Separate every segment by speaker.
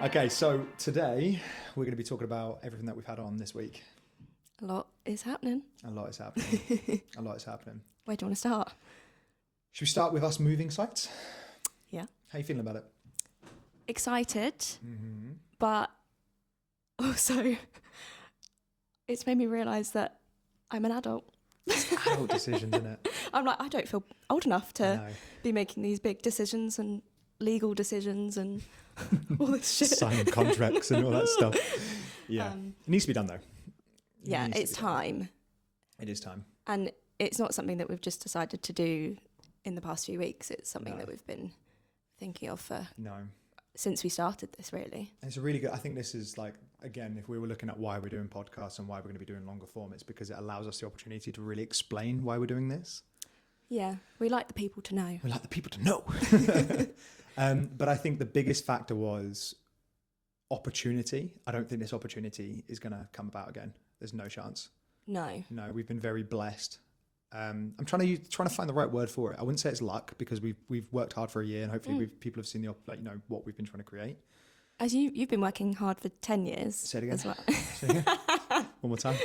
Speaker 1: Okay, so today we're going to be talking about everything that we've had on this week.
Speaker 2: A lot is happening.
Speaker 1: A lot is happening. A lot is happening.
Speaker 2: Where do you want to start?
Speaker 1: Should we start with us moving sites?
Speaker 2: Yeah.
Speaker 1: How you feeling about it?
Speaker 2: Excited,
Speaker 1: Mm-hmm.
Speaker 2: but also it's made me realise that I'm an adult.
Speaker 1: Adult decisions, isn't it?
Speaker 2: I'm like, I don't feel old enough to
Speaker 1: No.
Speaker 2: be making these big decisions and legal decisions and all this shit.
Speaker 1: Signing contracts and all that stuff. Yeah. It needs to be done, though. It
Speaker 2: Yeah,
Speaker 1: needs to
Speaker 2: it's
Speaker 1: be done.
Speaker 2: time.
Speaker 1: It is time.
Speaker 2: And it's not something that we've just decided to do in the past few weeks. It's something
Speaker 1: No.
Speaker 2: that we've been thinking of for
Speaker 1: No.
Speaker 2: since we started this, really.
Speaker 1: And it's a really good, I think this is like, again, if we were looking at why we're doing podcasts and why we're going to be doing longer form, it's because it allows us the opportunity to really explain why we're doing this.
Speaker 2: Yeah, we like the people to know.
Speaker 1: We like the people to know. But I think the biggest factor was opportunity. I don't think this opportunity is going to come about again. There's no chance.
Speaker 2: No.
Speaker 1: No, we've been very blessed. I'm trying to find the right word for it. I wouldn't say it's luck because we've worked hard for a year and hopefully people have seen the what we've been trying to create.
Speaker 2: As you've been working hard for 10 years.
Speaker 1: Say it again.
Speaker 2: As well.
Speaker 1: Say it again. One more time.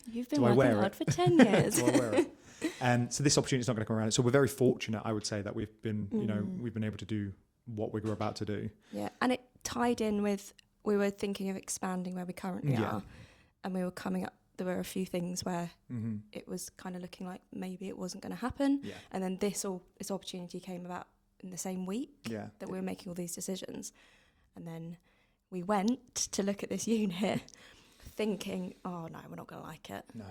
Speaker 2: You've been
Speaker 1: Do I wear
Speaker 2: working hard
Speaker 1: it?
Speaker 2: for 10 years.
Speaker 1: Do I wear it? So this opportunity is not going to come around. So we're very fortunate, I would say, that we've been, we've been able to do what we were about to do.
Speaker 2: Yeah, and it tied in with, we were thinking of expanding where we currently
Speaker 1: Yeah.
Speaker 2: are, and we were coming up, there were a few things where
Speaker 1: Mm-hmm.
Speaker 2: it was kind of looking like maybe it wasn't going to happen.
Speaker 1: Yeah.
Speaker 2: And then this opportunity came about in the same week
Speaker 1: Yeah.
Speaker 2: that we were making all these decisions. And then we went to look at this unit thinking, oh no, we're not going to like it.
Speaker 1: No.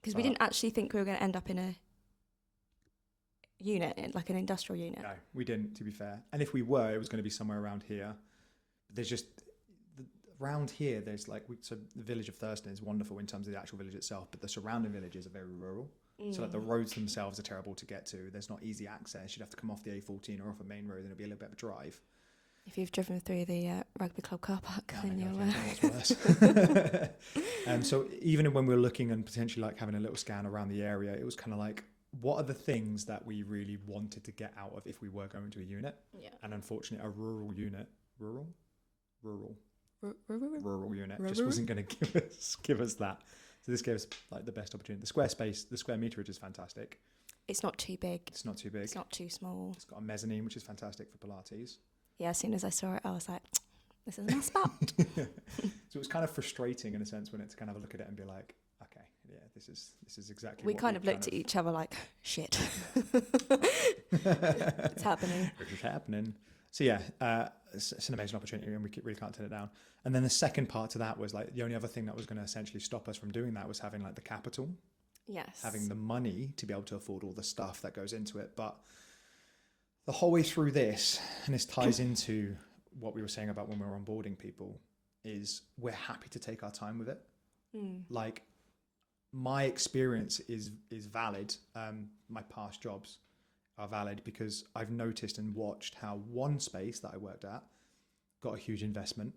Speaker 2: Because we didn't actually think we were going to end up in a unit, like an industrial unit.
Speaker 1: No, we didn't, to be fair. And if we were, it was going to be somewhere around here. But there's just, around here, there's like, so the village of Thurston is wonderful in terms of the actual village itself, but the surrounding villages are very rural. So like the roads themselves are terrible to get to. There's not easy access. You'd have to come off the A14 or off a main road and it'd be a little bit of a drive.
Speaker 2: If you've driven through the rugby club car park,
Speaker 1: Oh
Speaker 2: then
Speaker 1: my
Speaker 2: you're
Speaker 1: God, I can't tell what's worse. So even when we were looking and potentially like having a little scan around the area, it was kind of like, what are the things that we really wanted to get out of if we were going to a unit?
Speaker 2: Yeah.
Speaker 1: And unfortunately, a rural unit, rural unit just
Speaker 2: Rural?
Speaker 1: wasn't going to give us that. So this gave us like the best opportunity. The square space, the square meterage is fantastic.
Speaker 2: It's not too big.
Speaker 1: It's not too big.
Speaker 2: It's not too small.
Speaker 1: It's got a mezzanine, which is fantastic for Pilates.
Speaker 2: Yeah, as soon as I saw it, I was like, this is my spot.
Speaker 1: So it was kind of frustrating in a sense when it's kind of a look at it and be like, okay, yeah, this is exactly.
Speaker 2: We
Speaker 1: what
Speaker 2: kind of looked at each other like, shit. It's happening.
Speaker 1: Which is happening. So yeah, it's an amazing opportunity and we really can't turn it down. And then the second part to that was like the only other thing that was going to essentially stop us from doing that was having like the capital,
Speaker 2: Yes.
Speaker 1: having the money to be able to afford all the stuff that goes into it. But the whole way through this, and this ties into what we were saying about when we were onboarding people, is we're happy to take our time with it. Like my experience is valid. My past jobs are valid because I've noticed and watched how one space that I worked at got a huge investment,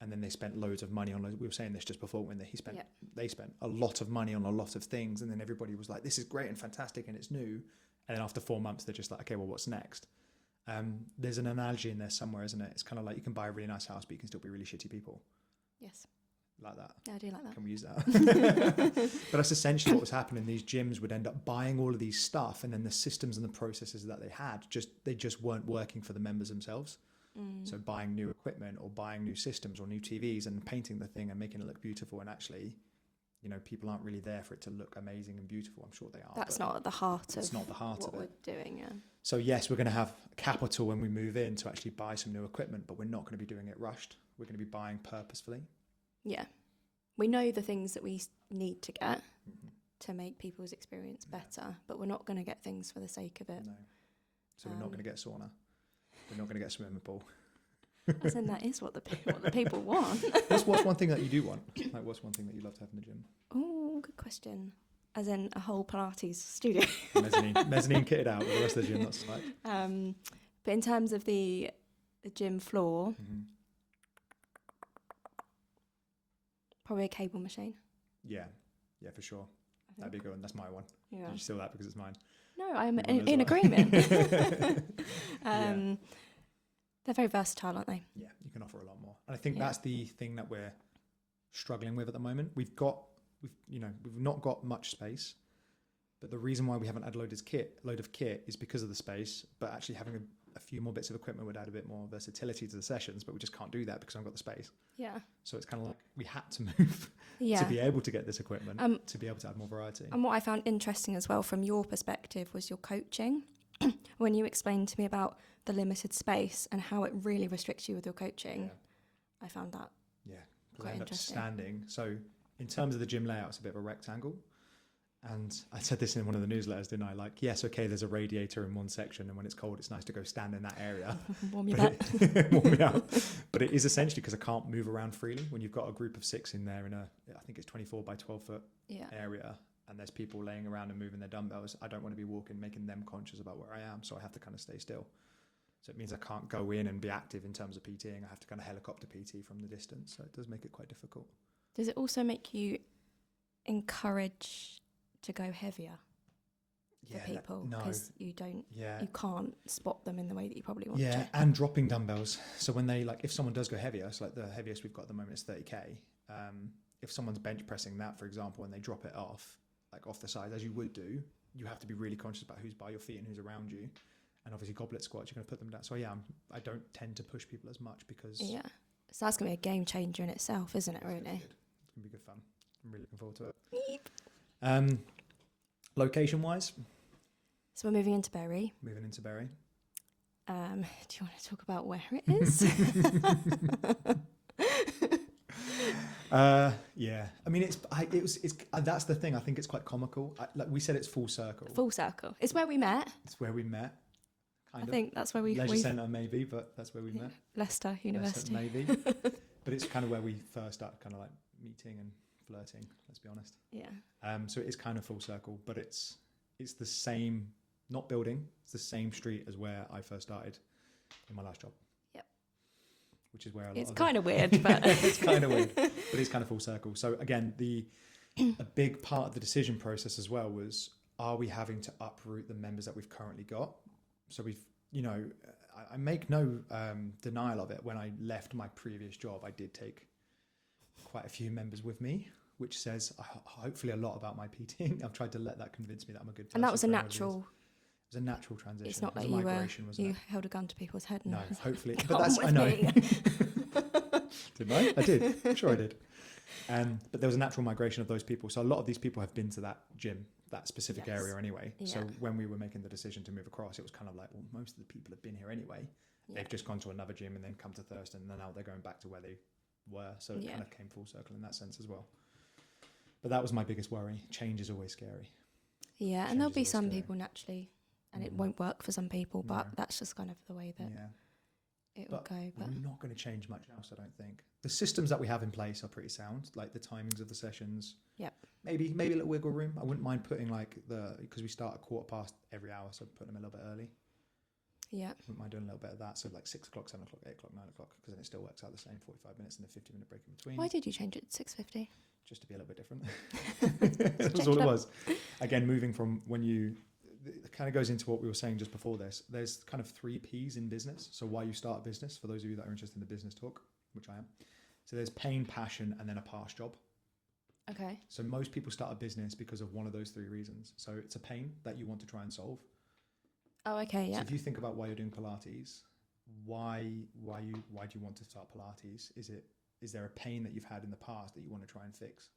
Speaker 1: and then they spent loads of money on. We were saying this just before when they spent a lot of money on a lot of things, and then everybody was like, "This is great and fantastic, and it's new." And then after 4 months, they're just like, "Okay, well, what's next?" There's an analogy in there somewhere, isn't it? It's kind of like you can buy a really nice house, but you can still be really shitty people.
Speaker 2: Yes.
Speaker 1: Like that.
Speaker 2: Yeah, I do like that.
Speaker 1: Can we use that? But that's essentially what was happening. These gyms would end up buying all of these stuff, and then the systems and the processes that they had just weren't working for the members themselves. So buying new equipment or buying new systems or new TVs and painting the thing and making it look beautiful, and actually, people aren't really there for it to look amazing and beautiful. I'm sure they are.
Speaker 2: That's not at the heart of
Speaker 1: it's not the heart
Speaker 2: what
Speaker 1: of it.
Speaker 2: we're doing, yeah.
Speaker 1: So yes, we're going to have capital when we move in to actually buy some new equipment, but we're not going to be doing it rushed. We're going to be buying purposefully.
Speaker 2: Yeah. We know the things that we need to get to make people's experience better, but we're not going to get things for the sake of it.
Speaker 1: No. So we're not going to get sauna. We're not going to get swimming pool.
Speaker 2: As in, that is what the people want.
Speaker 1: What's one thing that you do want? Like, what's one thing that you love to have in the gym?
Speaker 2: Oh, good question. As in a whole Pilates studio.
Speaker 1: Mezzanine kitted out, but the rest of the gym, that's like.
Speaker 2: But in terms of the gym floor, probably a cable machine.
Speaker 1: Yeah, for sure. That'd be a good one. That's my one.
Speaker 2: Yeah.
Speaker 1: Did you steal that because it's mine?
Speaker 2: No, I'm
Speaker 1: Mine as
Speaker 2: in
Speaker 1: well.
Speaker 2: agreement. They're very versatile, aren't they?
Speaker 1: Yeah, you can offer a lot more. And I think
Speaker 2: Yeah.
Speaker 1: that's the thing that we're struggling with at the moment. We've not got much space, but the reason why we haven't had load of kit is because of the space. But actually having a few more bits of equipment would add a bit more versatility to the sessions, but we just can't do that because I haven't got the space.
Speaker 2: Yeah.
Speaker 1: So it's kind of like we had to move
Speaker 2: Yeah.
Speaker 1: to be able to get this equipment, to be able to add more variety.
Speaker 2: And what I found interesting as well from your perspective was your coaching. When you explained to me about the limited space and how it really restricts you with your coaching, I found that
Speaker 1: Because I
Speaker 2: quite
Speaker 1: end up
Speaker 2: interesting.
Speaker 1: standing. So in terms of the gym layout, it's a bit of a rectangle. And I said this in one of the newsletters, didn't I? Like, yes, okay, there's a radiator in one section, and when it's cold, it's nice to go stand in that area.
Speaker 2: warm your butt.
Speaker 1: Warm me up. But it is essentially because I can't move around freely. When you've got a group of 6 in there in I think it's 24 by 12 foot
Speaker 2: Yeah.
Speaker 1: area, and there's people laying around and moving their dumbbells, I don't want to be walking, making them conscious about where I am. So I have to kind of stay still. So it means I can't go in and be active in terms of PTing. I have to kind of helicopter PT from the distance. So it does make it quite difficult.
Speaker 2: Does it also make you encourage to go heavier for people? Because you can't spot them in the way that you probably want to.
Speaker 1: And dropping dumbbells. So when they if someone does go heavier, so like the heaviest we've got at the moment is 30k. If someone's bench pressing that, for example, and they drop it off the side, as you would do, you have to be really conscious about who's by your feet and who's around you. And obviously goblet squats, you're going to put them down. So I don't tend to push people as much because...
Speaker 2: Yeah. So that's going to be a game changer in itself, isn't it, really?
Speaker 1: It's going to be good fun. I'm really looking forward to it. Location-wise?
Speaker 2: So we're moving into Bury.
Speaker 1: Moving into Bury.
Speaker 2: Do you want to talk about where it is?
Speaker 1: Yeah. I mean, it's that's the thing. I think it's quite comical. Like we said, it's full circle.
Speaker 2: Full circle. It's where we met.
Speaker 1: It's where we met.
Speaker 2: I think that's where we...
Speaker 1: Leisure Centre, maybe, but that's where we met.
Speaker 2: Leicester University.
Speaker 1: Maybe. But it's kind of where we first started kind of like meeting and flirting, let's be honest.
Speaker 2: Yeah.
Speaker 1: So it is kind of full circle, but it's the same, not building, it's the same street as where I first started in my last job.
Speaker 2: Yep.
Speaker 1: Which is where
Speaker 2: it's kind of weird, but...
Speaker 1: It's kind of weird, but it's kind of full circle. So again, a big part of the decision process as well was, are we having to uproot the members that we've currently got? So I make no denial of it. When I left my previous job, I did take quite a few members with me, which says hopefully a lot about my PTing. I've tried to let that convince me that I'm a good person.
Speaker 2: And that was a natural...
Speaker 1: It was a natural transition.
Speaker 2: It's not
Speaker 1: like
Speaker 2: you held a gun to people's head.
Speaker 1: No, hopefully. But that's... I know. Didn't I? I did. I'm sure I did. But there was a natural migration of those people. So a lot of these people have been to that gym, that specific area anyway. Yeah. So when we were making the decision to move across, it was kind of like, well, most of the people have been here anyway. Yeah. They've just gone to another gym and then come to Thurston, and then now they're going back to where they were. So it kind of came full circle in that sense as well. But that was my biggest worry. Change is always scary.
Speaker 2: Yeah, and there'll be some people naturally, and it won't work for some people, but that's just kind of the way that it will go. But
Speaker 1: we're not going to change much else, I don't think. The systems that we have in place are pretty sound, like the timings of the sessions.
Speaker 2: Yep.
Speaker 1: Maybe a little wiggle room. I wouldn't mind putting because we start 1:15 every hour, so putting them a little bit early.
Speaker 2: Yeah.
Speaker 1: I wouldn't mind doing a little bit of that. So like 6 o'clock, 7 o'clock, 8 o'clock, 9 o'clock, because then it still works out the same, 45 minutes and a 50-minute break in between.
Speaker 2: Why did you change it to 6:50?
Speaker 1: Just to be a little bit different. That's all it was. Again, moving from it kind of goes into what we were saying just before this. There's kind of 3 P's in business. So why you start a business, for those of you that are interested in the business talk, which I am. So there's pain, passion, and then a past job.
Speaker 2: Okay.
Speaker 1: So most people start a business because of one of those 3 reasons. So it's a pain that you want to try and solve.
Speaker 2: Oh, okay, yeah.
Speaker 1: So if you think about why you're doing Pilates, why do you want to start Pilates? Is there a pain that you've had in the past that you want to try and fix?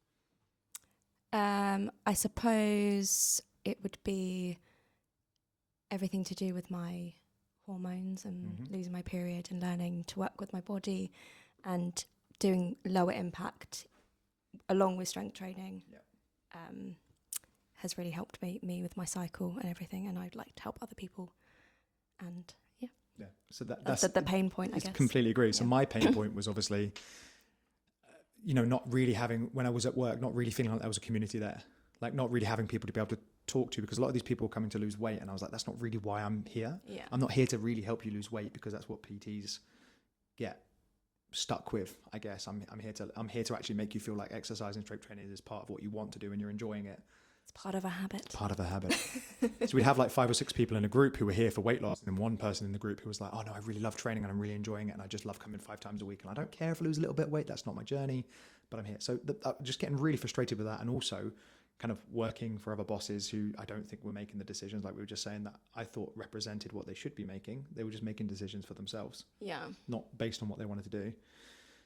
Speaker 2: I suppose it would be everything to do with my hormones and losing my period and learning to work with my body and doing lower impact along with strength training has really helped me with my cycle and everything, and I'd like to help other people. And
Speaker 1: so that's
Speaker 2: the pain point, I guess.
Speaker 1: Completely agree. So my pain point was obviously not really having, when I was at work, not really feeling like there was a community there, like not really having people to be able to talk to, because a lot of these people were coming to lose weight, and I was like, that's not really why I'm here. I'm not here to really help you lose weight, because that's what PTs get stuck with, I guess. I'm here to actually make you feel like exercise and strength training is part of what you want to do and you're enjoying it.
Speaker 2: It's part of a habit.
Speaker 1: Part of a habit. So we'd have like 5 or 6 people in a group who were here for weight loss, and then one person in the group who was like, oh no, I really love training and I'm really enjoying it, and I just love coming 5 times a week, and I don't care if I lose a little bit of weight, that's not my journey, but I'm here. So just getting really frustrated with that, and also kind of working for other bosses who I don't think were making the decisions, like we were just saying, that I thought represented what they should be making. They were just making decisions for themselves, not based on what they wanted to do.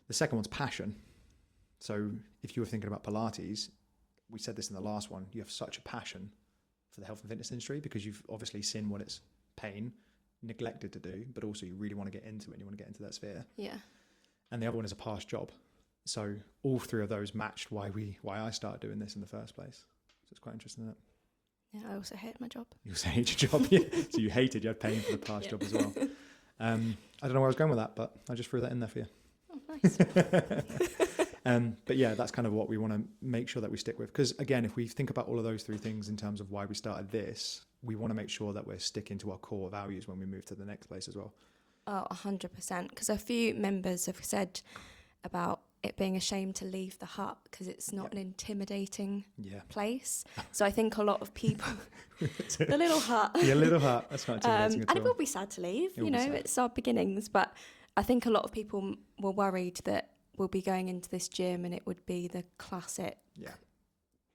Speaker 1: The second one's passion. So if you were thinking about Pilates, we said this in the last one, you have such a passion for the health and fitness industry because you've obviously seen what it's neglected to do, but also you really want to get into it and you want to get into that sphere.
Speaker 2: Yeah.
Speaker 1: And the other one is a past job. So all 3 of those matched why I started doing this in the first place. So it's quite interesting, isn't it?
Speaker 2: Yeah, I also hate my job.
Speaker 1: You also hate your job, yeah. So you hated, you had pain for the past job as well. I don't know where I was going with that, but I just threw that in there for you.
Speaker 2: Oh, nice.
Speaker 1: But yeah, that's kind of what we want to make sure that we stick with. Because again, if we think about all of those 3 things in terms of why we started this, we want to make sure that we're sticking to our core values when we move to the next place as well.
Speaker 2: Oh, 100%. Because a few members have said about it being a shame to leave the hut because it's not an intimidating place. So I think a lot of people, the little hut.
Speaker 1: Yeah, little hut. That's not intimidating at all.
Speaker 2: And it will be sad to leave, it's our beginnings. But I think a lot of people were worried that we'll be going into this gym and it would be the classic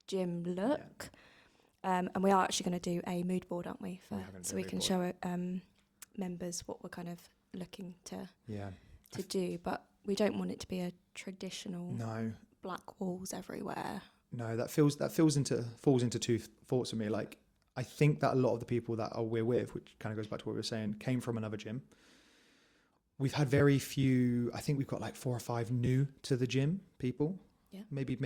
Speaker 2: gym look. And we are actually going to do a mood board, aren't we? So we can show members what we're kind of looking to do. But we don't want it to be a traditional black walls everywhere.
Speaker 1: No, that falls into 2 thoughts of me. Like, I think that a lot of the people that we're with, which kind of goes back to what we were saying, came from another gym. We've had very few. I think we've got like 4 or 5 new to the gym people. Yeah. Maybe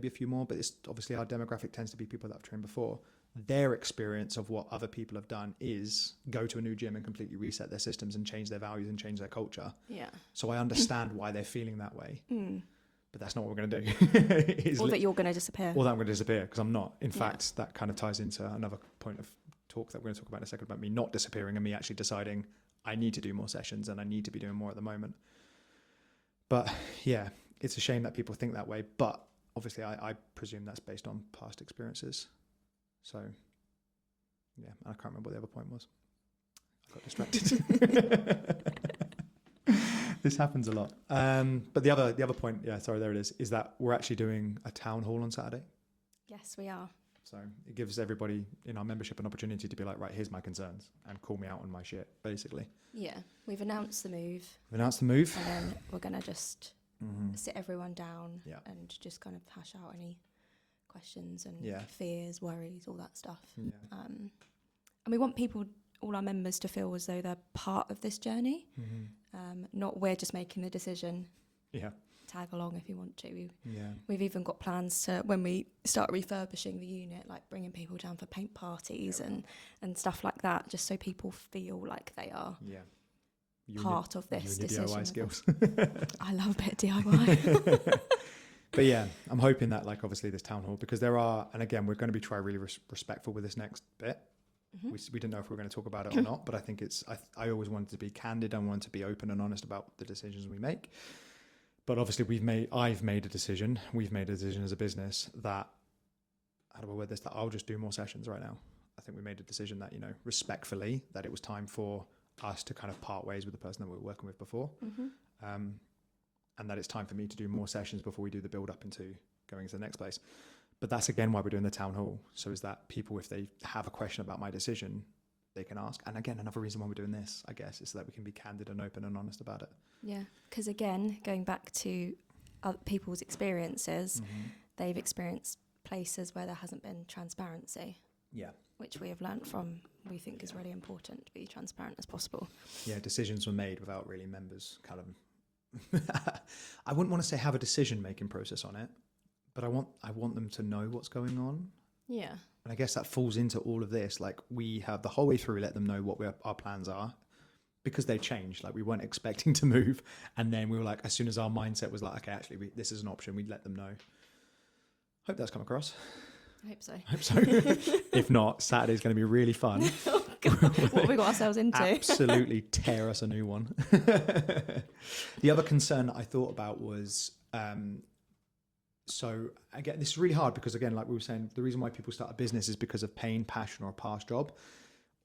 Speaker 1: a few more, but it's obviously our demographic tends to be people that have trained before. Their experience of what other people have done is go to a new gym and completely reset their systems and change their values and change their culture. Yeah. So I understand why they're feeling that way. But that's not what we're going to do.
Speaker 2: Or that you're going to disappear.
Speaker 1: Or that I'm going to disappear, because I'm not. In fact, that kind of ties into another point of talk that we're going to talk about in a second, about me not disappearing and me actually deciding I need to do more sessions and I need to be doing more at the moment. But yeah, it's a shame that people think that way. But obviously I presume that's based on past experiences. So, yeah, I can't remember what the other point was. I got distracted. This happens a lot. But the other point, there it is that we're actually doing a town hall on Saturday.
Speaker 2: Yes, we are.
Speaker 1: So it gives everybody in our membership an opportunity to be like, right, here's my concerns, and call me out on my shit, basically.
Speaker 2: Yeah, we've announced the move.
Speaker 1: And then
Speaker 2: we're going to just sit everyone down and just kind of hash out any questions and fears, worries, all that stuff. Yeah. And we want all our members to feel as though they're part of this journey, not we're just making the decision. Yeah. Tag along if you want to. We've even got plans to, when we start refurbishing the unit, like bringing people down for paint parties and stuff like that, just so people feel like they are part of this decision. DIY skills. I love a bit of DIY.
Speaker 1: But yeah, I'm hoping that, like, obviously this town hall, because there are, and again, we're going to be really respectful with this next bit. We didn't know if we were going to talk about it or not, but I think I always wanted to be candid. I wanted to be open and honest about the decisions we make. But obviously I've made a decision, we've made a decision as a business that, how do I word this, that I'll just do more sessions right now. I think we made a decision that, respectfully, that it was time for us to kind of part ways with the person that we were working with before. And that it's time for me to do more sessions before we do the build up into going to the next place. But that's again why we're doing the town hall. So is that people, if they have a question about my decision, they can ask. And again, another reason why we're doing this, I guess, is so that we can be candid and open and honest about it.
Speaker 2: Yeah, because again, going back to other people's experiences, they've experienced places where there hasn't been transparency. Yeah. Which we have learnt from, we think is really important to be transparent as possible.
Speaker 1: Yeah, decisions were made without really members kind of, I wouldn't want to say have a decision-making process on it, but I want them to know what's going on. Yeah. And I guess that falls into all of this. Like, we have the whole way through let them know what our plans are, because they changed. Like, we weren't expecting to move. And then we were like, as soon as our mindset was like, okay, actually, this is an option, we'd let them know. Hope that's come across.
Speaker 2: I hope so.
Speaker 1: If not, Saturday's going to be really fun.
Speaker 2: Oh, God. What have we got ourselves into?
Speaker 1: Absolutely tear us a new one. The other concern I thought about was So again, this is really hard because, again, like we were saying, the reason why people start a business is because of pain, passion, or a past job.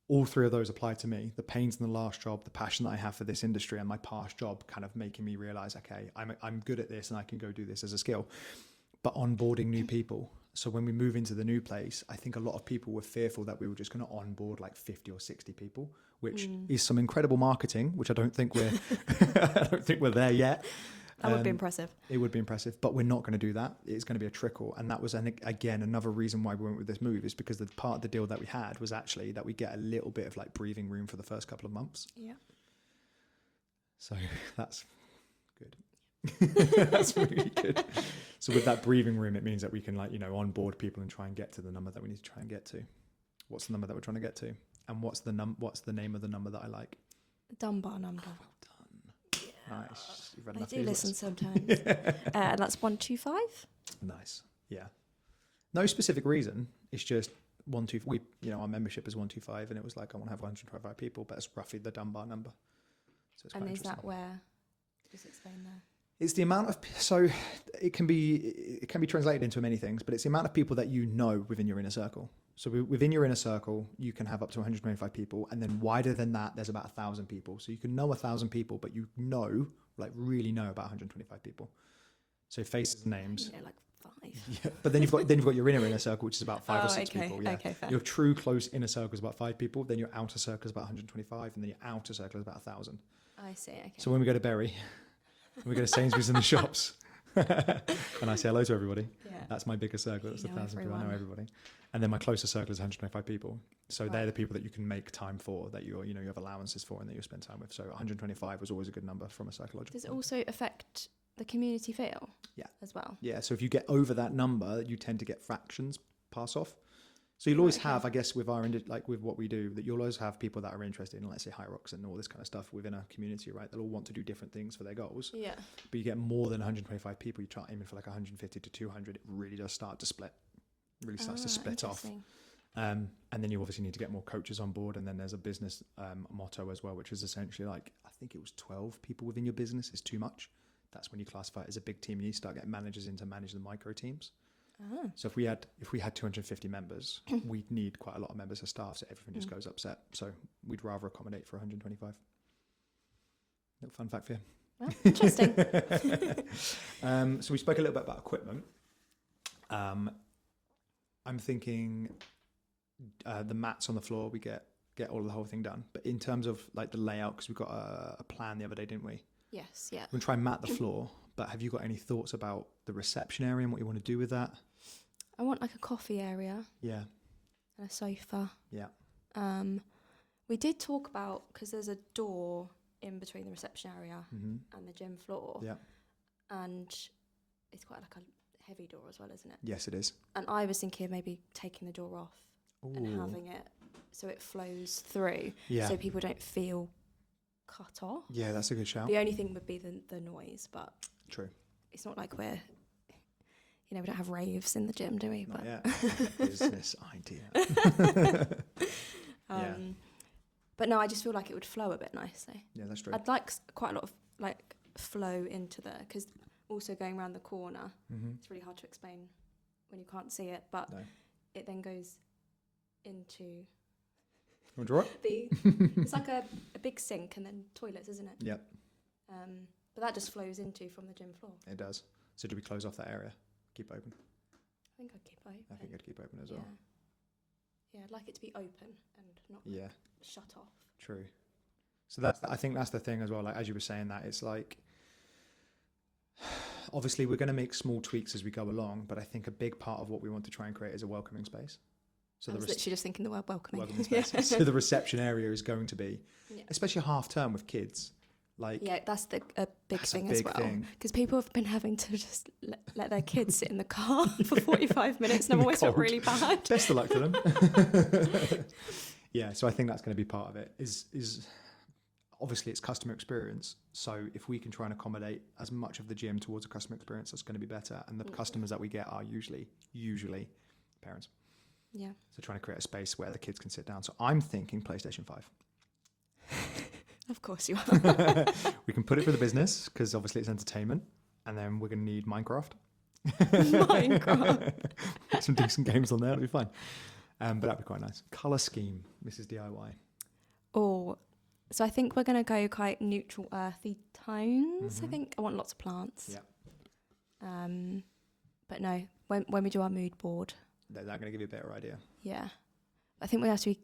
Speaker 1: All three of those apply to me. The pains in the last job, the passion that I have for this industry, and my past job kind of making me realize, okay, I'm good at this and I can go do this as a skill. But onboarding new people. So when we move into the new place, I think a lot of people were fearful that we were just going to onboard like 50 or 60 people, which is some incredible marketing, which I don't think we're there yet.
Speaker 2: That would be impressive.
Speaker 1: It would be impressive, but we're not going to do that. It's going to be a trickle. And that was, again, another reason why we went with this move is because the part of the deal that we had was actually that we get a little bit of like breathing room for the first couple of months.
Speaker 2: Yeah.
Speaker 1: So that's good. That's really good. So with that breathing room, it means that we can like, onboard people and try and get to the number that we need to try and get to. What's the number that we're trying to get to? And what's the name of the number that I like?
Speaker 2: Dunbar number.
Speaker 1: Oh, well done. Yeah. Nice. You've read
Speaker 2: I
Speaker 1: enough
Speaker 2: do listen
Speaker 1: e-books.
Speaker 2: sometimes. And that's 125.
Speaker 1: Nice. Yeah. No specific reason. It's just 125. Our membership is 125, and it was like I want to have 125 people, but it's roughly the Dunbar number. So it's quite
Speaker 2: And is
Speaker 1: interesting.
Speaker 2: that where? Just explain there.
Speaker 1: It's the amount of, so it can be translated into many things, but it's the amount of people that you know within your inner circle. So within your inner circle, you can have up to 125 people, and then wider than that, there's about 1,000 people. So you can know 1,000 people, but really know about 125 people. So faces and names.
Speaker 2: Like 5.
Speaker 1: Yeah, but then you've got your inner circle, which is about 5 or 6
Speaker 2: okay.
Speaker 1: people. Yeah.
Speaker 2: Okay, fair.
Speaker 1: Your true close inner circle is about 5 people. Then your outer circle is about 125, and then your outer circle is about 1,000.
Speaker 2: I see. Okay.
Speaker 1: So when we go to Bury, we go to Sainsbury's in the shops, and I say hello to everybody.
Speaker 2: Yeah.
Speaker 1: That's my biggest circle. That's
Speaker 2: You know
Speaker 1: 1,000 people. I know
Speaker 2: everyone.
Speaker 1: everybody. And then my closer circle is 125 people. So
Speaker 2: Right.
Speaker 1: they're the people that you can make time for, that you have allowances for, and that you spend time with. So 125 was always a good number from a psychological.
Speaker 2: Does it
Speaker 1: point.
Speaker 2: also affect the community feel?
Speaker 1: Yeah.
Speaker 2: As well.
Speaker 1: Yeah. So if you get over that number, you tend to get fractions pass off. So you'll always
Speaker 2: Okay.
Speaker 1: have, I guess, with with what we do, that you'll always have people that are interested in, let's say, Hyrox and all this kind of stuff within a community, right? They'll all want to do different things for their goals.
Speaker 2: Yeah.
Speaker 1: But you get more than 125 people, you try aiming for like 150 to 200, it really does start to split. It really starts to split off.
Speaker 2: Interesting.
Speaker 1: And then you obviously need to get more coaches on board. And then there's a business motto as well, which is essentially like, I think it was 12 people within your business is too much. That's when you classify it as a big team and you start getting managers in to manage the micro teams.
Speaker 2: Oh.
Speaker 1: So if we had 250 members, we'd need quite a lot of members of staff, so everything just goes upset. So we'd rather accommodate for 125. Little fun fact for you.
Speaker 2: Well, interesting.
Speaker 1: So we spoke a little bit about equipment. I'm thinking the mats on the floor, we get all the whole thing done. But in terms of like the layout, because we got a plan the other day, didn't we?
Speaker 2: Yes. Yeah.
Speaker 1: We're going to try and mat the floor, but have you got any thoughts about the reception area and what you want to do with that?
Speaker 2: I want like a coffee area
Speaker 1: Yeah.
Speaker 2: and a sofa.
Speaker 1: Yeah.
Speaker 2: We did talk about, because there's a door in between the reception area
Speaker 1: Mm-hmm.
Speaker 2: and the gym floor.
Speaker 1: Yeah.
Speaker 2: And it's quite like a heavy door as well, isn't it?
Speaker 1: Yes, it is.
Speaker 2: And I was thinking of maybe taking the door off and
Speaker 1: Ooh.
Speaker 2: having it so it flows through,
Speaker 1: Yeah.
Speaker 2: so people don't feel cut off.
Speaker 1: Yeah, that's a good shout.
Speaker 2: The only thing would be the noise, but
Speaker 1: True.
Speaker 2: it's not like we're, we don't have raves in the gym, do we?
Speaker 1: Not
Speaker 2: But
Speaker 1: yet. Business idea. Yeah.
Speaker 2: But no, I just feel like it would flow a bit nicely.
Speaker 1: Yeah, that's true.
Speaker 2: I'd like quite a lot of like flow into there, because also going around the corner,
Speaker 1: Mm-hmm.
Speaker 2: it's really hard to explain when you can't see it, but
Speaker 1: No.
Speaker 2: it then goes into
Speaker 1: You want to draw it?
Speaker 2: it's like a big sink and then toilets, isn't it?
Speaker 1: Yep,
Speaker 2: But that just flows into from the gym floor.
Speaker 1: it does. So do we close off that area? Keep open?
Speaker 2: I think I'd keep it open.
Speaker 1: I think I'd keep open as
Speaker 2: yeah.
Speaker 1: well.
Speaker 2: Yeah, I'd like it to be open and not
Speaker 1: Yeah,
Speaker 2: shut off.
Speaker 1: true. So I think that's the thing as well. Like as you were saying, that it's like obviously we're going to make small tweaks as we go along, but I think a big part of what we want to try and create is a welcoming space. So
Speaker 2: I was literally just thinking the word welcoming.
Speaker 1: welcoming space. So the reception area is going to be,
Speaker 2: Yeah.
Speaker 1: especially half term with kids. Like
Speaker 2: Yeah, that's a big
Speaker 1: That's a
Speaker 2: thing as
Speaker 1: big
Speaker 2: well.
Speaker 1: thing.
Speaker 2: Because people have been having to just let their kids sit in the car for 45 minutes, and
Speaker 1: In
Speaker 2: I've
Speaker 1: the
Speaker 2: always felt
Speaker 1: cold.
Speaker 2: really bad.
Speaker 1: best of luck to them. Yeah, so I think that's going to be part of it. Is obviously it's customer experience. So if we can try and accommodate as much of the gym towards a customer experience, that's going to be better. And the customers that we get are usually parents.
Speaker 2: Yeah.
Speaker 1: So trying to create a space where the kids can sit down. So I'm thinking PlayStation 5.
Speaker 2: Of course you are.
Speaker 1: We can put it for the business because obviously it's entertainment, and then we're going to need Minecraft.
Speaker 2: Minecraft.
Speaker 1: Some decent games on there, it'll be fine. But that'd be quite nice. Colour scheme, Mrs. DIY.
Speaker 2: Oh, so I think we're going to go quite neutral, earthy tones. I think I want lots of plants.
Speaker 1: Yeah.
Speaker 2: But no, when we do our mood board,
Speaker 1: They're going to give you a better idea.
Speaker 2: yeah, I think we have to be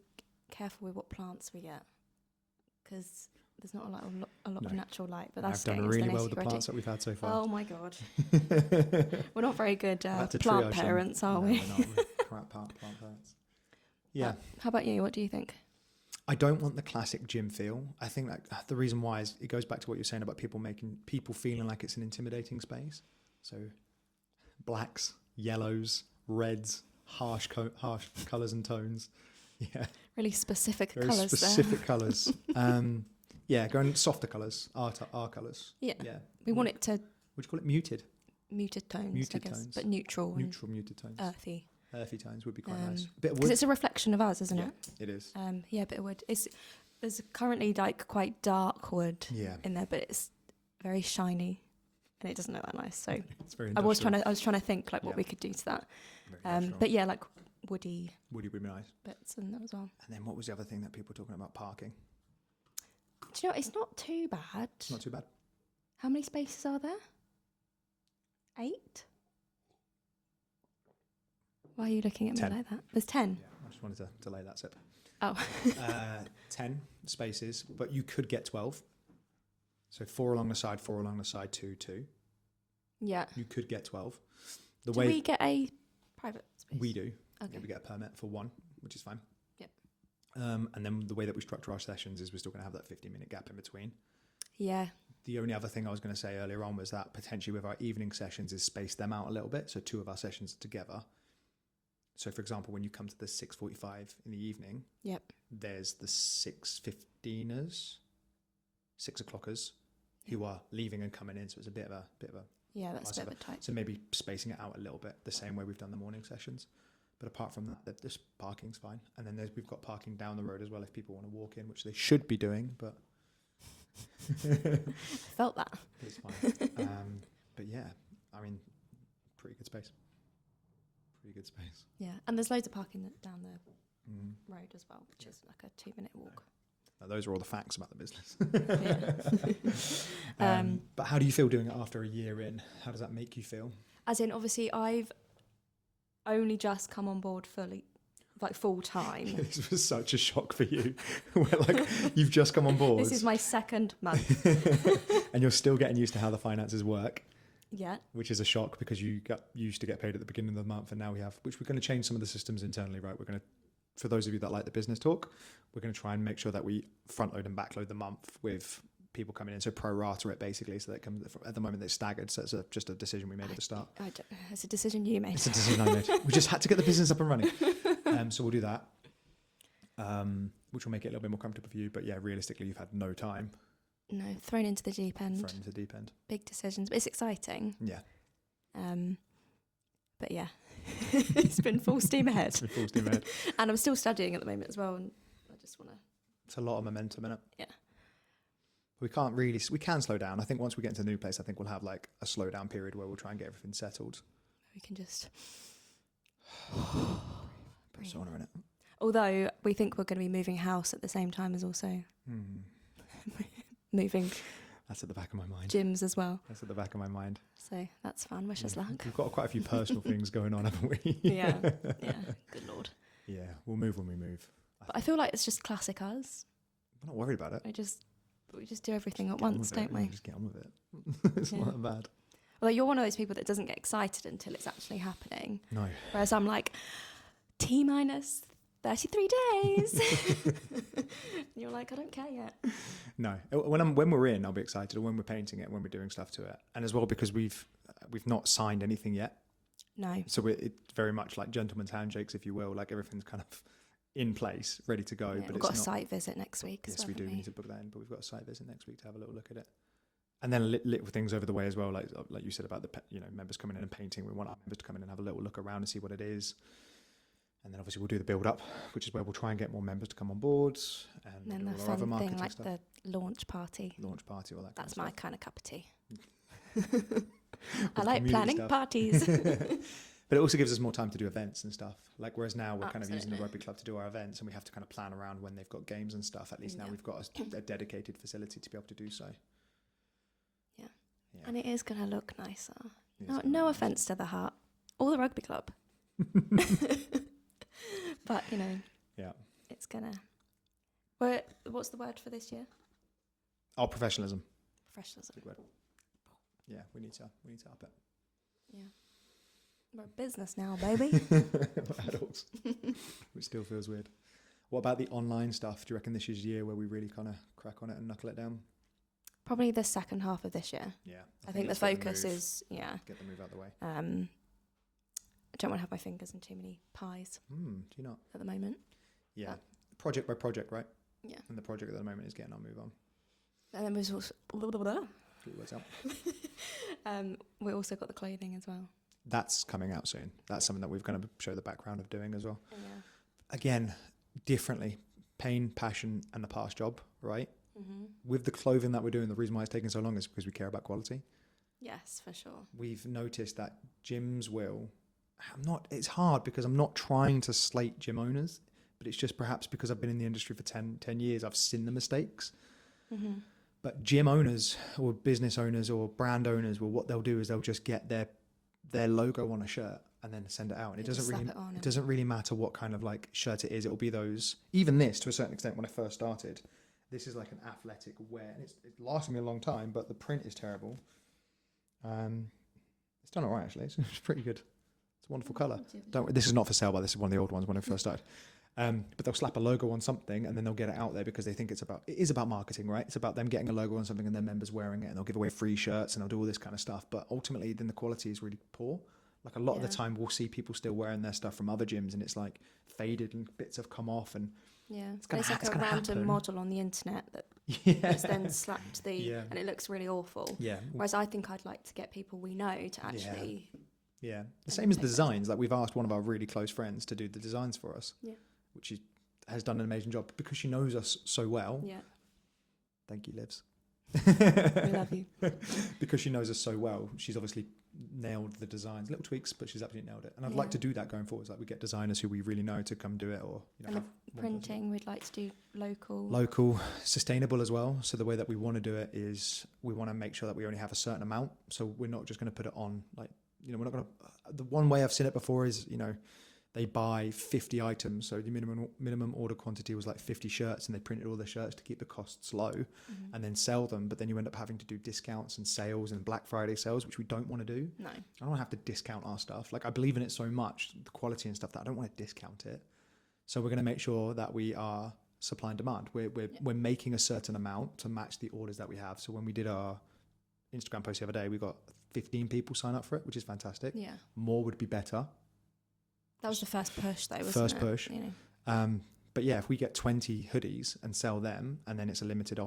Speaker 2: careful with what plants we get because there's not a lot
Speaker 1: No.
Speaker 2: of natural light. But that's
Speaker 1: I've done
Speaker 2: getting into
Speaker 1: really
Speaker 2: the
Speaker 1: well with the
Speaker 2: nitty-gritty.
Speaker 1: plants that we've had so far.
Speaker 2: Oh my god, we're not very good
Speaker 1: I've had to
Speaker 2: plant
Speaker 1: triage them.
Speaker 2: parents, are
Speaker 1: No,
Speaker 2: we?
Speaker 1: we're not. We're crap plant parents. Yeah.
Speaker 2: How about you? What do you think?
Speaker 1: I don't want the classic gym feel. I think that the reason why is it goes back to what you're saying about people feeling like it's an intimidating space. So blacks, yellows, reds, harsh colours and tones. Yeah,
Speaker 2: Really specific
Speaker 1: very
Speaker 2: colours
Speaker 1: specific colours. Yeah, going softer colours, our colours.
Speaker 2: there. Yeah.
Speaker 1: Yeah.
Speaker 2: We want it to
Speaker 1: Would you call it muted?
Speaker 2: muted tones,
Speaker 1: Muted
Speaker 2: I guess,
Speaker 1: tones.
Speaker 2: but neutral,
Speaker 1: Neutral muted tones.
Speaker 2: and earthy.
Speaker 1: Earthy tones would be quite nice. Bit of
Speaker 2: Because
Speaker 1: wood.
Speaker 2: it's a reflection of us, isn't
Speaker 1: Yeah,
Speaker 2: it?
Speaker 1: it is.
Speaker 2: Yeah, a bit of wood. There's currently like quite dark wood
Speaker 1: Yeah,
Speaker 2: in there, but it's very shiny, and it doesn't look that nice. So
Speaker 1: it's very.
Speaker 2: I was
Speaker 1: industrial.
Speaker 2: trying to think like what
Speaker 1: Yeah.
Speaker 2: we could do to that.
Speaker 1: Very industrial.
Speaker 2: But yeah, like woody
Speaker 1: woody would be nice.
Speaker 2: bits in there as well.
Speaker 1: And then what was the other thing that people were talking about? Parking.
Speaker 2: Do you know, it's not too bad.
Speaker 1: It's not too bad.
Speaker 2: How many spaces are there? 8? Why are you looking at me
Speaker 1: 10.
Speaker 2: like that? There's 10.
Speaker 1: Yeah, I just wanted to delay that sip.
Speaker 2: Oh.
Speaker 1: 10 spaces, but you could get 12. So 4 along the side, 4 along the side, 2, 2.
Speaker 2: Yeah.
Speaker 1: You could get 12.
Speaker 2: Do we get a private space?
Speaker 1: we do.
Speaker 2: Okay.
Speaker 1: Yeah, we get a permit for 1, which is fine.
Speaker 2: Yep.
Speaker 1: And then the way that we structure our sessions is we're still going to have that 15-minute gap in between.
Speaker 2: Yeah.
Speaker 1: The only other thing I was going to say earlier on was that potentially with our evening sessions is space them out a little bit. So 2 of our sessions are together. So for example, when you come to the 6:45 in the evening,
Speaker 2: Yep.
Speaker 1: there's the 6:15ers, 6 o'clockers who are leaving and coming in. So it's a bit of a
Speaker 2: Yeah, that's a
Speaker 1: Vice
Speaker 2: bit of a tight.
Speaker 1: so maybe spacing it out a little bit the same way we've done the morning sessions. But apart from that, this parking's fine. And then we've got parking down the road as well if people want to walk in, which they should be doing, but
Speaker 2: I felt that.
Speaker 1: it's fine. But yeah, I mean, pretty good space. Pretty good space.
Speaker 2: Yeah. And there's loads of parking down the
Speaker 1: Mm.
Speaker 2: road as well, which is like a 2-minute walk.
Speaker 1: Now, those are all the facts about the business.
Speaker 2: Yeah.
Speaker 1: But how do you feel doing it after a year in? How does that make you feel?
Speaker 2: As in, obviously, I've only just come on board fully, like full time.
Speaker 1: This was such a shock for you. Where like you've just come on board
Speaker 2: This is my second month.
Speaker 1: and you're still getting used to how the finances work,
Speaker 2: Yeah.
Speaker 1: which is a shock because you got used to get paid at the beginning of the month and now we have, which we're going to change some of the systems internally, right? We're going to, for those of you that like the business talk, we're going to try and make sure that we front load and back load the month with people coming in. So pro rata it basically so that it comes, at the moment it's staggered. So it's just a decision we made at the start.
Speaker 2: It's a decision you made.
Speaker 1: It's a decision I made. We just had to get the business up and running. So we'll do that, which will make it a little bit more comfortable for you. But yeah, realistically, you've had no time
Speaker 2: No, thrown into the deep end.
Speaker 1: thrown into the deep end.
Speaker 2: Big decisions, but it's exciting.
Speaker 1: Yeah.
Speaker 2: But yeah, it's been full steam ahead.
Speaker 1: It's been full steam ahead.
Speaker 2: And I'm still studying at the moment as well. And I just want to.
Speaker 1: It's a lot of momentum in it.
Speaker 2: Yeah.
Speaker 1: We can slow down. I think once we get into the new place, I think we'll have like a slow down period where we'll try and get everything settled.
Speaker 2: We can just.
Speaker 1: Put a sauna in it.
Speaker 2: Although we think we're going to be moving house at the same time as also moving
Speaker 1: That's at the back of my mind.
Speaker 2: gyms as well.
Speaker 1: That's at the back of my mind.
Speaker 2: So that's fun. Wish us luck.
Speaker 1: We've got quite a few personal things going on, haven't we?
Speaker 2: Yeah. Yeah. Good Lord.
Speaker 1: Yeah, we'll move when we move.
Speaker 2: But I feel like it's just classic us.
Speaker 1: We're not worried about it.
Speaker 2: We just do everything at
Speaker 1: Get on
Speaker 2: once,
Speaker 1: with it.
Speaker 2: don't we?
Speaker 1: Just get on with it. It's
Speaker 2: Yeah.
Speaker 1: not that bad.
Speaker 2: Well, you're one of those people that doesn't get excited until it's actually happening.
Speaker 1: No.
Speaker 2: Whereas I'm like, T minus 33 days. And you're like, I don't care yet.
Speaker 1: No. When we're in, I'll be excited, or when we're painting it, when we're doing stuff to it, and as well because we've not signed anything yet,
Speaker 2: No.
Speaker 1: so it's very much like gentleman's handshakes, if you will. Like everything's kind of in place, ready to go.
Speaker 2: Yeah,
Speaker 1: but
Speaker 2: we've
Speaker 1: it's
Speaker 2: got a
Speaker 1: not.
Speaker 2: site visit next week.
Speaker 1: Yes,
Speaker 2: as well,
Speaker 1: we do.
Speaker 2: haven't
Speaker 1: We need to book that in, but we've got a site visit next week to have a little look at it. And then little things over the way as well, like you said about the members coming in and painting. We want our members to come in and have a little look around and see what it is. And then obviously we'll do the build up, which is where we'll try and get more members to come on board. And
Speaker 2: And then
Speaker 1: do
Speaker 2: the
Speaker 1: all our other
Speaker 2: fun
Speaker 1: marketing
Speaker 2: thing, like
Speaker 1: stuff.
Speaker 2: the launch party.
Speaker 1: Launch party, all that.
Speaker 2: That's
Speaker 1: kind
Speaker 2: my
Speaker 1: of
Speaker 2: kind of cup of tea. I like
Speaker 1: community
Speaker 2: planning
Speaker 1: stuff.
Speaker 2: parties.
Speaker 1: But it also gives us more time to do events and stuff. Like, whereas now we're kind of using the
Speaker 2: Absolutely.
Speaker 1: rugby club to do our events, and we have to kind of plan around when they've got games and stuff. At least now
Speaker 2: Yeah.
Speaker 1: we've got a dedicated facility to be able to do so.
Speaker 2: Yeah.
Speaker 1: Yeah.
Speaker 2: And it is going to look nicer.
Speaker 1: It's
Speaker 2: No,
Speaker 1: gonna
Speaker 2: no
Speaker 1: be nice.
Speaker 2: offence to the Heart or the rugby club. But, you know,
Speaker 1: Yeah.
Speaker 2: it's going to... What's the word for this year?
Speaker 1: Oh, professionalism.
Speaker 2: Professionalism.
Speaker 1: Good word. Yeah, we need to up it.
Speaker 2: Yeah. We're a business now, baby.
Speaker 1: We're adults, which still feels weird. What about the online stuff? Do you reckon this is the year where we really kind of crack on it and knuckle it down?
Speaker 2: Probably the second half of this year.
Speaker 1: Yeah.
Speaker 2: I think the
Speaker 1: let's get
Speaker 2: focus
Speaker 1: move-
Speaker 2: is,
Speaker 1: get the move out of the way.
Speaker 2: I don't want to have my fingers in too many pies
Speaker 1: Do you not?
Speaker 2: at the moment.
Speaker 1: Yeah.
Speaker 2: But-
Speaker 1: Project by project, right?
Speaker 2: Yeah.
Speaker 1: And the project at the moment is getting our move on.
Speaker 2: And then there's also,
Speaker 1: Get your words out.
Speaker 2: we also got the clothing as well.
Speaker 1: That's coming out soon. That's something that we're going to show the background of doing as well.
Speaker 2: Yeah.
Speaker 1: Again, differently. Pain, passion, and the past job, right?
Speaker 2: Mm-hmm.
Speaker 1: With the clothing that we're doing, the reason why it's taking so long is because we care about quality.
Speaker 2: Yes, for sure.
Speaker 1: We've noticed that gyms will... it's hard because I'm not trying to slate gym owners, but it's just perhaps because I've been in the industry for 10 years, I've seen the mistakes.
Speaker 2: Mm-hmm.
Speaker 1: But gym owners or business owners or brand owners, well, what they'll do is they'll just get their logo on a shirt and then send it out. And it doesn't really matter what kind of like shirt it is. It'll be those, even this to a certain extent when I first started, this is like an athletic wear and it's lasted me a long time, but the print is terrible. It's done all right, actually. It's pretty good. It's a wonderful colour. This is not for sale, but this is one of the old ones when I first started. But they'll slap a logo on something and then they'll get it out there because they think it is about marketing, right? It's about them getting a logo on something and their members wearing it, and they'll give away free shirts and they'll do all this kind of stuff. But ultimately, then the quality is really poor. Like a lot of the time, we'll see people still wearing their stuff from other gyms and it's like faded and bits have come off. And
Speaker 2: Yeah,
Speaker 1: gonna
Speaker 2: it's like
Speaker 1: it's
Speaker 2: a
Speaker 1: gonna
Speaker 2: random
Speaker 1: happen.
Speaker 2: model on the internet that
Speaker 1: yeah,
Speaker 2: has then slapped and it looks really awful.
Speaker 1: yeah,
Speaker 2: Whereas I think I'd like to get people we know to actually...
Speaker 1: yeah. The same as the designs. Like we've asked one of our really close friends to do the designs for us, which has done an amazing job because she knows us so well.
Speaker 2: Yeah,
Speaker 1: Thank you, Livs.
Speaker 2: we love you.
Speaker 1: Because she knows us so well, she's obviously nailed the designs, little tweaks, but she's absolutely nailed it. And I'd like to do that going forwards. Like we get designers who we really know to come do it, or
Speaker 2: And the printing, we'd like to do
Speaker 1: local, sustainable as well. So the way that we want to do it is we want to make sure that we only have a certain amount. So we're not just going to put it on like, we're not going to. The one way I've seen it before is they buy 50 items. So the minimum order quantity was like 50 shirts, and they printed all the shirts to keep the costs low and then sell them. But then you end up having to do discounts and sales and Black Friday sales, which we don't want to do.
Speaker 2: No.
Speaker 1: I don't want to have to discount our stuff. Like I believe in it so much, the quality and stuff, that I don't want to discount it. So we're going to make sure that we are supply and demand. We're making a certain amount to match the orders that we have. So when we did our Instagram post the other day, we got 15 people sign up for it, which is fantastic.
Speaker 2: Yeah.
Speaker 1: More would be better.
Speaker 2: That was the first push, though, wasn't it?
Speaker 1: First push. But yeah, if we get 20 hoodies and sell them, and then it's a limited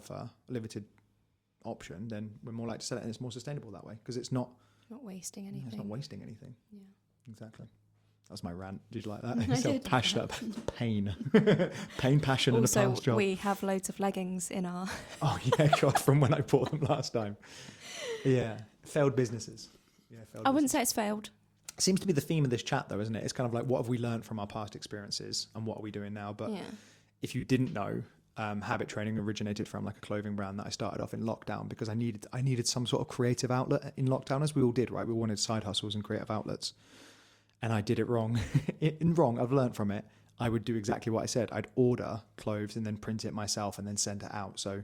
Speaker 1: option, then we're more likely to sell it, and it's more sustainable that way because it's not
Speaker 2: wasting anything.
Speaker 1: It's not wasting anything.
Speaker 2: Yeah.
Speaker 1: Exactly. That was my rant. Did you like that?
Speaker 2: I
Speaker 1: So
Speaker 2: did.
Speaker 1: passionate. Pain, passion, and a
Speaker 2: Also,
Speaker 1: past job.
Speaker 2: we have loads of leggings in our...
Speaker 1: Oh yeah, God, from when I bought them last time. Yeah, failed businesses. Yeah, failed.
Speaker 2: I wouldn't say it's failed.
Speaker 1: Seems to be the theme of this chat, though, isn't it? It's kind of like, what have we learned from our past experiences, and what are we doing now? But if you didn't know, Habit Training originated from like a clothing brand that I started off in lockdown because I needed some sort of creative outlet in lockdown, as we all did, right? We wanted side hustles and creative outlets, and I did it wrong. I've learned from it. I would do exactly what I said. I'd order clothes and then print it myself and then send it out. So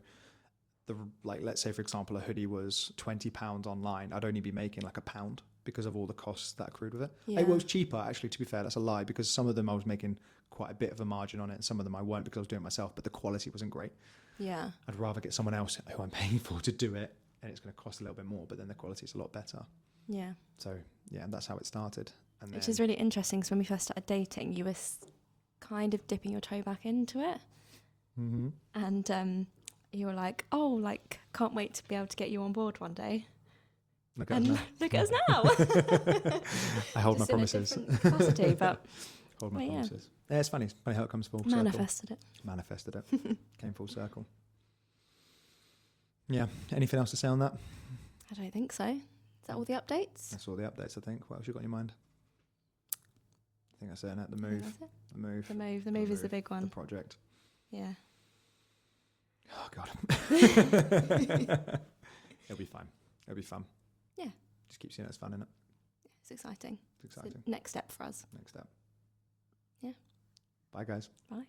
Speaker 1: let's say, for example, a hoodie was £20 online. I'd only be making like £1 because of all the costs that accrued with it.
Speaker 2: Yeah.
Speaker 1: It was cheaper, actually, to be fair. That's a lie, because some of them I was making quite a bit of a margin on it, and some of them I weren't because I was doing it myself, but the quality wasn't great.
Speaker 2: Yeah.
Speaker 1: I'd rather get someone else who I'm paying for to do it, and it's going to cost a little bit more, but then the quality is a lot better.
Speaker 2: Yeah.
Speaker 1: So, yeah, that's how it started. And
Speaker 2: Which is really interesting, because when we first started dating, you were kind of dipping your toe back into it.
Speaker 1: Mm-hmm.
Speaker 2: And you were like, can't wait to be able to get you on board one day.
Speaker 1: Look at us now.
Speaker 2: Look at us now.
Speaker 1: I hold my
Speaker 2: Just in a
Speaker 1: promises.
Speaker 2: different capacity, but
Speaker 1: Hold my
Speaker 2: Well, yeah.
Speaker 1: promises. Yeah, it's funny. It's funny how it comes full circle.
Speaker 2: manifested it.
Speaker 1: Came full circle. Yeah. Anything else to say on that?
Speaker 2: I don't think so. Is that all the updates?
Speaker 1: That's all the updates, I think. What else you got in your mind? I think that's it, isn't it? The move.
Speaker 2: That's it.
Speaker 1: The move.
Speaker 2: The move is the big
Speaker 1: The
Speaker 2: one.
Speaker 1: project.
Speaker 2: Yeah.
Speaker 1: Oh, God. It'll be fine. It'll be fun.
Speaker 2: Yeah.
Speaker 1: Just keep seeing it as fun, innit?
Speaker 2: It's exciting.
Speaker 1: It's exciting.
Speaker 2: It's the next step for us.
Speaker 1: Next step.
Speaker 2: Yeah.
Speaker 1: Bye, guys.
Speaker 2: Bye.